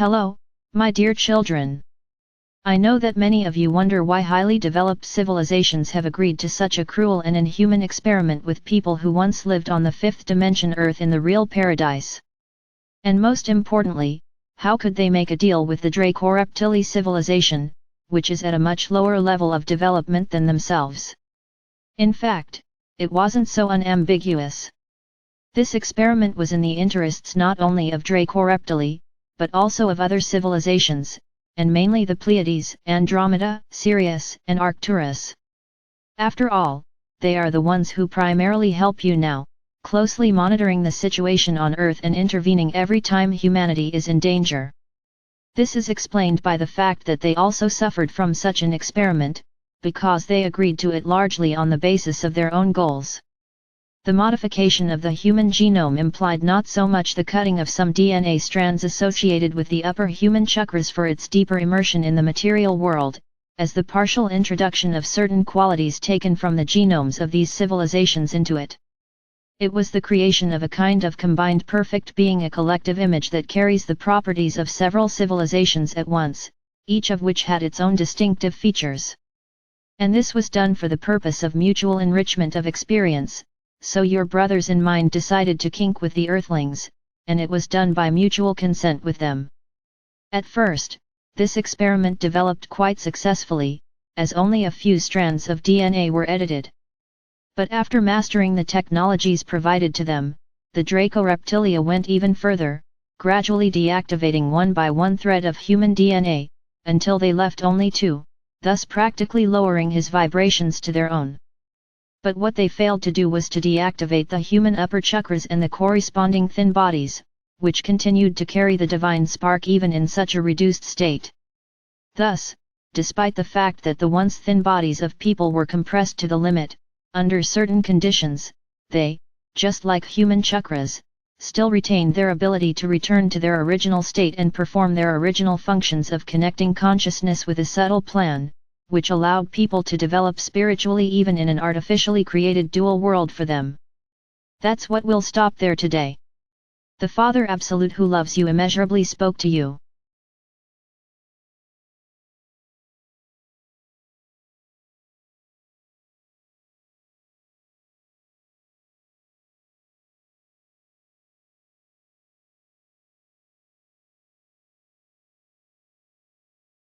Hello, my dear children. I know that many of you wonder why highly developed civilizations have agreed to such a cruel and inhuman experiment with people who once lived on the fifth dimension Earth in the real paradise. And most importantly, how could they make a deal with the Draco-Reptili civilization, which is at a much lower level of development than themselves? In fact, it wasn't so unambiguous. This experiment was in the interests not only of Draco-Reptili, but also of other civilizations, and mainly the Pleiades, Andromeda, Sirius, and Arcturus. After all, they are the ones who primarily help you now, closely monitoring the situation on Earth and intervening every time humanity is in danger. This is explained by the fact that they also suffered from such an experiment, because they agreed to it largely on the basis of their own goals. The modification of the human genome implied not so much the cutting of some DNA strands associated with the upper human chakras for its deeper immersion in the material world, as the partial introduction of certain qualities taken from the genomes of these civilizations into it. It was the creation of a kind of combined perfect being, a collective image that carries the properties of several civilizations at once, each of which had its own distinctive features. And this was done for the purpose of mutual enrichment of experience. So your brothers in mind decided to kink with the Earthlings, and it was done by mutual consent with them. At first, this experiment developed quite successfully, as only a few strands of DNA were edited. But after mastering the technologies provided to them, the Draco-Reptilia went even further, gradually deactivating one by one thread of human DNA, until they left only two, thus practically lowering his vibrations to their own. But what they failed to do was to deactivate the human upper chakras and the corresponding thin bodies, which continued to carry the divine spark even in such a reduced state. Thus, despite the fact that the once thin bodies of people were compressed to the limit, under certain conditions, they, just like human chakras, still retained their ability to return to their original state and perform their original functions of connecting consciousness with a subtle plan, which allowed people to develop spiritually even in an artificially created dual world for them. That's what we'll stop there today. The Father Absolute who loves you immeasurably spoke to you.